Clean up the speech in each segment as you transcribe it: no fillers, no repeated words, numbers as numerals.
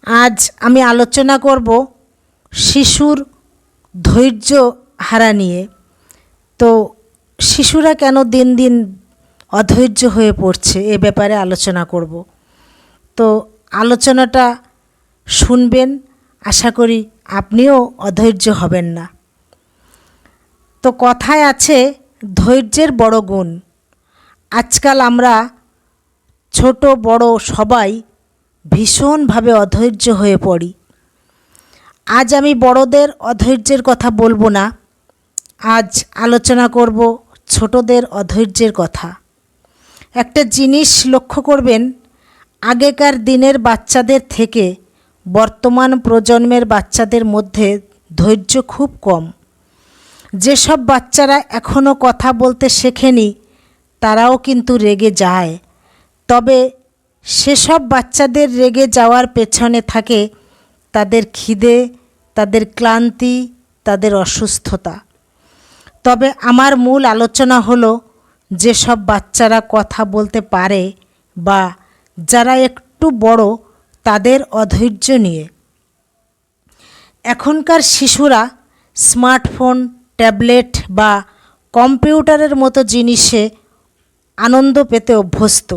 আজ আমি আলোচনা করব শিশুর ধৈর্য হারা নিয়ে। তো শিশুরা কেন দিন দিন অধৈর্য হয়ে পড়ছে এ ব্যাপারে আলোচনা করব। তো আলোচনাটা শুনবেন, আশা করি আপনিও অধৈর্য হবেন না। তো কথায় আছে ধৈর্যের বড় গুণ। আজকাল আমরা ছোট বড় সবাই ভীষণভাবে অধৈর্য হয়ে পড়ি। আজ আমি বড়দের অধৈর্যের কথা বলবো না, আজ আলোচনা করব ছোটদের অধৈর্যের কথা। একটা জিনিস লক্ষ্য করবেন, আগেকার দিনের বাচ্চাদের থেকে বর্তমান প্রজন্মের বাচ্চাদের মধ্যে ধৈর্য খুব কম। যেসব বাচ্চারা এখনও কথা বলতে শেখেনি তারাও কিন্তু রেগে যায়, তবে সেসব বাচ্চাদের রেগে যাওয়ার পেছনে থাকে তাদের খিদে, তাদের ক্লান্তি, তাদের অসুস্থতা। তবে আমার মূল আলোচনা হলো যেসব বাচ্চারা কথা বলতে পারে বা যারা একটু বড় তাদের অধৈর্য নিয়ে। এখনকার শিশুরা স্মার্টফোন, ট্যাবলেট বা কম্পিউটারের মতো জিনিসে আনন্দ পেতে অভ্যস্ত।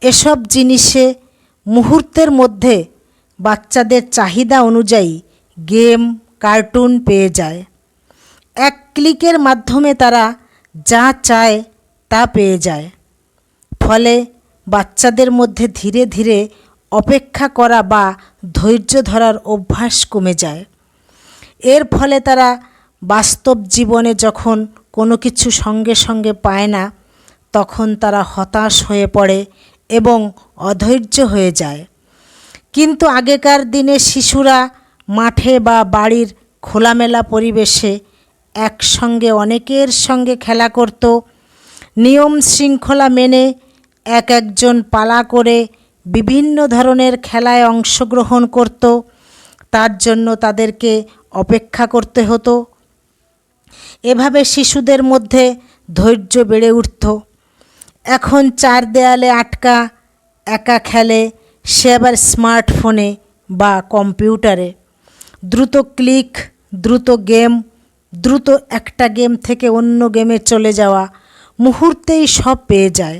এসব জিনিসে মুহূর্তের মধ্যে বাচ্চাদের চাহিদা অনুযায়ী গেম, কার্টুন পেয়ে যায়। এক ক্লিকের মাধ্যমে তারা যা চায় তা পেয়ে যায়। ফলে বাচ্চাদের মধ্যে ধীরে ধীরে অপেক্ষা করা বা ধৈর্য ধরার অভ্যাস কমে যায়। এর ফলে তারা বাস্তব জীবনে যখন কোনো কিছু সঙ্গে সঙ্গে পায় না, তখন তারা হতাশ হয়ে পড়ে এবং অধৈর্য হয়ে যায়। কিন্তু আগেকার দিনে শিশুরা মাঠে বা বাড়ির খোলামেলা পরিবেশে একসঙ্গে অনেকের সঙ্গে খেলা করত। নিয়ম শৃঙ্খলা মেনে এক একজন পালা করে বিভিন্ন ধরনের খেলায় অংশগ্রহণ করত। তার জন্য তাদেরকে অপেক্ষা করতে হতো। এভাবে শিশুদের মধ্যে ধৈর্য বেড়ে উঠত। এখন চার দেয়ালে আটকা একা খেলে, সে আবার স্মার্টফোনে বা কম্পিউটারে। দ্রুত ক্লিক, দ্রুত গেম, দ্রুত একটা গেম থেকে অন্য গেমে চলে যাওয়া, মুহূর্তেই সব পেয়ে যায়।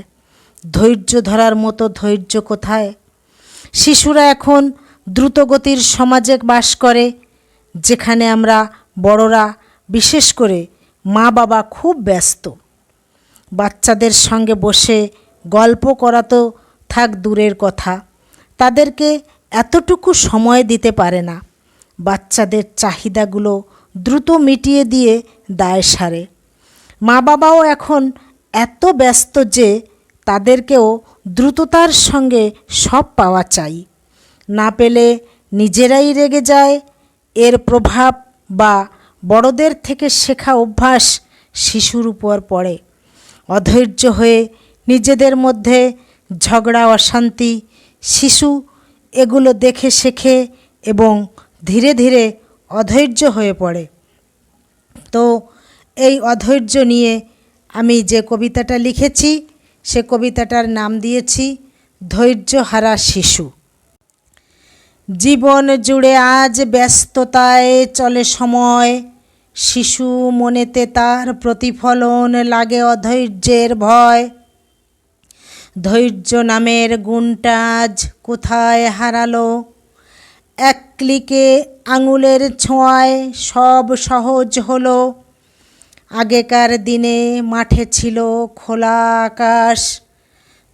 ধৈর্য ধরার মতো ধৈর্য কোথায়? শিশুরা এখন দ্রুতগতির সমাজে বাস করে, যেখানে আমরা বড়রা, বিশেষ করে মা বাবা খুব ব্যস্ত। বাচ্চাদের সঙ্গে বসে গল্প করা তো থাক দূরের কথা, তাদেরকে এতটুকু সময় দিতে পারে না। বাচ্চাদের চাহিদাগুলো দ্রুত মিটিয়ে দিয়ে দায় সারে। মা বাবাও এখন এত ব্যস্ত যে তাদেরকেও দ্রুততার সঙ্গে সব পাওয়া চাই, না পেলে নিজেরাই রেগে যায়। এর প্রভাব বা বড়দের থেকে শেখা অভ্যাস শিশুর উপর পড়ে। অধৈর্য হয়ে নিজেদের মধ্যে ঝগড়া, অশান্তি, শিশু এগুলো দেখে শেখে এবং ধীরে ধীরে অধৈর্য হয়ে পড়ে। তো এই অধৈর্য নিয়ে আমি যে কবিতাটা লিখেছি সে কবিতাটার নাম দিয়েছি ধৈর্যহারা শিশু। জীবন জুড়ে আজ ব্যস্ততায় চলে সময়, শিশু মনেতে তার প্রতিফলন লাগে অধৈর্যের ভয়। ধৈর্য নামের গুণটা আজ কোথায় হারালো? এক ক্লিকে আঙুলের ছোঁয়ায় সব সহজ হলো। আগেকার দিনে মাঠে ছিল খোলা আকাশ,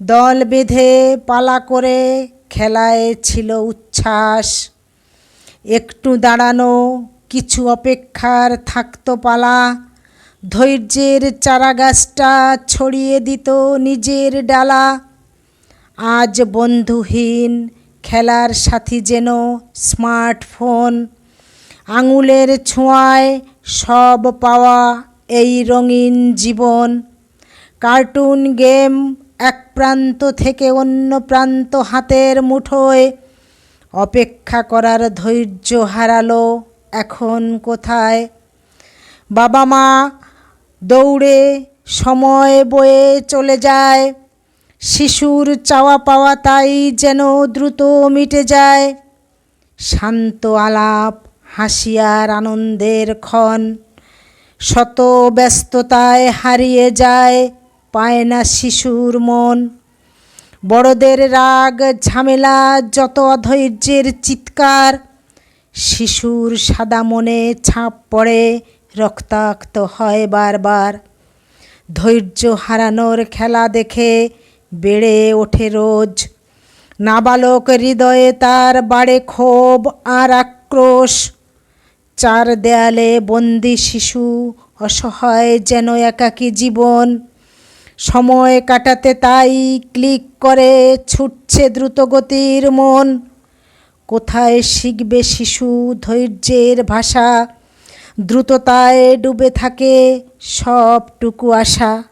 দল বেঁধে পালা করে খেলায় ছিল উচ্ছ্বাস। একটু দাঁড়ানো, কিছু অপেক্ষার থাকতো পালা, ধৈর্যের চারাগাছটা ছড়িয়ে দিত নিজের ডালা। আজ বন্ধুহীন খেলার সাথী যেন স্মার্টফোন, আঙুলের ছোঁয়ায় সব পাওয়া এই রঙিন জীবন। কার্টুন, গেম এক প্রান্ত থেকে অন্য প্রান্ত হাতের মুঠোয়, অপেক্ষা করার ধৈর্য হারালো এখন কোথায়? বাবা মা দৌড়ে সময় বয়ে চলে যায়, শিশুর চাওয়া পাওয়া তাই যেন দ্রুত মিটে যায়। শান্ত আলাপ, হাসি আর আনন্দের ক্ষণ। শত ব্যস্ততায় হারিয়ে যায়, পায় না শিশুর মন। বড়দের রাগ ঝামেলা, যত অধৈর্যের চিৎকার, শিশুর সাদা মনে ছাপ পড়ে, রক্তাক্ত হয় বারবার। ধৈর্য হারানোর খেলা দেখে বেড়ে ওঠে রোজ। নাবালক হৃদয়ে তার বাড়ে ক্ষোভ আর আক্রোশ। চার দেয়ালে বন্দি শিশু, অসহায় যেন একাকী জীবন। সময় কাটাতে তাই ক্লিক করে ছুটছে দ্রুতগতির মন। কোথায় শিখবে শিশু ধৈর্যের ভাষা, দ্রুততায় ডুবে থাকে সবটুকু আশা।